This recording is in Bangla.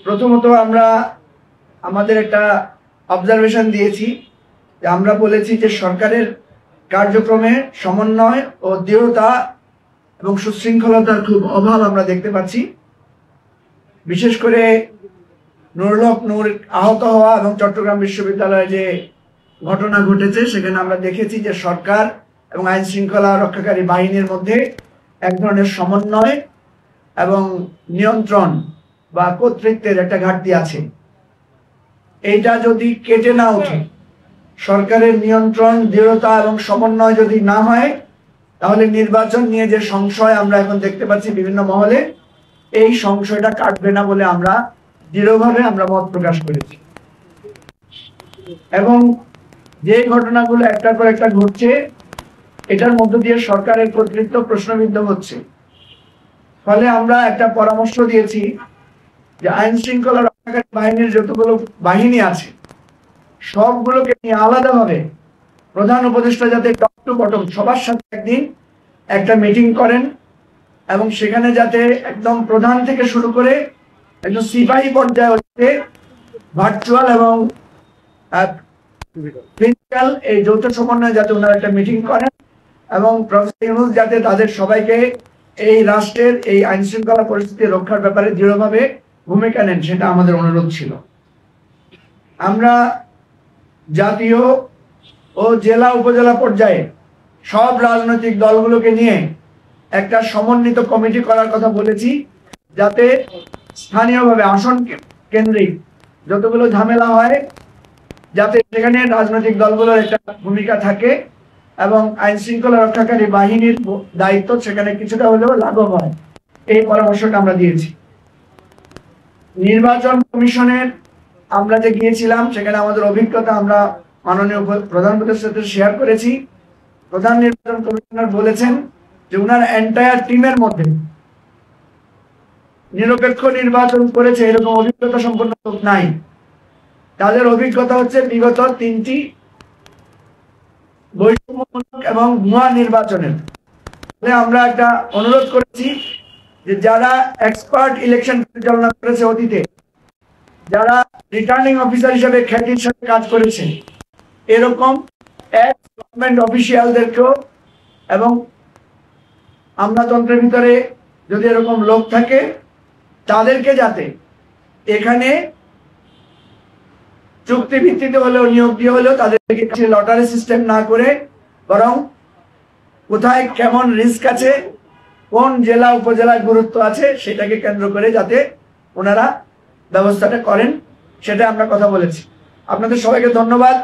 প্রথমত আমরা আমাদের একটা অবজারভেশন দিয়েছি যে আমরা বলেছি যে সরকারের কার্যক্রমে সমন্বয় ও দৃঢ়তা এবং সুশৃঙ্খলতার খুব অভাব আমরা দেখতে পাচ্ছি। বিশেষ করে নুরুল হক নূর আহত হওয়া এবং চট্টগ্রাম বিশ্ববিদ্যালয়ে যে ঘটনা ঘটেছে সেখানে আমরা দেখেছি যে সরকার এবং আইন শৃঙ্খলা রক্ষাকারী বাহিনীর মধ্যে এক ধরনের সমন্বয় এবং নিয়ন্ত্রণ বা কর্তৃত্বের একটা ঘাটতি আছে। এইটা যদি কেটে না ওঠে, সরকারের নিয়ন্ত্রণ, দৃঢ়তা এবং সমন্বয় যদি না হয়, তাহলে নির্বাচন নিয়ে যে সংশয় আমরা এখন দেখতে পাচ্ছি বিভিন্ন মহলে, এই সংশয়টা কাটবে না বলে আমরা দৃঢ়ভাবে মত প্রকাশ করেছি। এবং যে ঘটনাগুলো একটার পর একটা ঘটছে, এটার মধ্য দিয়ে সরকারের কর্তৃত্ব প্রশ্নবিদ্ধ হচ্ছে। ফলে আমরা একটা পরামর্শ দিয়েছি যে আইন শৃঙ্খলা রক্ষাকারী বাহিনীর যতগুলো বাহিনী আছে সবগুলোকে নিয়ে আলাদাভাবে প্রধান উপদেষ্টা যাতে টপ টু বটম সবার সাথে একদিন একটা মিটিং করেন এবং সেখানে যাতে একদম প্রধান থেকে শুরু করে একদম সিপাহী পর্যায়ে হচ্ছে ভার্চুয়াল এবং ফিজিক্যাল এই যৌথ সমন্বয়ে যাতে ওনারা একটা মিটিং করেন এবং প্রফেসর ইউনূস যাতে তাদের সবাইকে এই রাষ্ট্রের এই আইন শৃঙ্খলা পরিস্থিতি রক্ষার ব্যাপারে দৃঢ়ভাবে ভূমিকা নেন, সেটা আমাদের অনুরোধ ছিল। আমরা জাতীয় ও জেলা উপজেলা পর্যায়ে সব রাজনৈতিক দলগুলোকে নিয়ে একটা সমন্বিত কমিটি করার কথা বলেছি, যাতে স্থানীয়ভাবে আসন কেন্দ্রিক যতগুলো ঝামেলা হয় যাতে সেখানে রাজনৈতিক দলগুলোর একটা ভূমিকা থাকে এবং আইন শৃঙ্খলা রক্ষাকারী বাহিনীর দায়িত্ব সেখানে কিছুটা হলেও লাঘব হয়। এই পরামর্শটা আমরা দিয়েছি। নির্বাচন কমিশনের আমরা যে গিয়েছিলাম সেখানে আমাদের অভিজ্ঞতা আমরা মাননীয় প্রধান উপদেষ্টার সাথে শেয়ার করেছি। প্রধান নির্বাচন কমিশনার বলেছেন যে উনার এন্টায়ার টিমের মধ্যে নিরপেক্ষ নির্বাচন করেছে এরকম অভিজ্ঞতা সম্পন্ন লোক নাই। তাদের অভিজ্ঞতা হচ্ছে বিগত 3টি বৈষম্যমূলক এবং ভুয়া নির্বাচনের। আমরা একটা অনুরোধ করেছি যে যারা এক্সপার্ট ইলেকশন পরিচালনা করেছে অতীতে, যারা রিটার্নিং অফিসার হিসেবে খ্যাতির সাথে কাজ করেছে, এরকম এক্স গভর্নমেন্ট অফিসিয়ালদেরকেও এবং আমলাতন্ত্রের ভিতরে যদি এরকম লোক থাকে তাদেরকে যাতে এখানে চুক্তি ভিত্তিতে হলেও নিয়োগ দিয়ে হলেও তাদেরকে লটারি সিস্টেম না করে বরং কোথায় কেমন রিস্ক আছে, কোন জেলা উপজেলার গুরুত্ব আছে সেটাকে কেন্দ্র করে যাতে ওনারা ব্যবস্থাটা করেন, সেটা আমরা কথা বলেছি। আপনাদের সবাইকে ধন্যবাদ।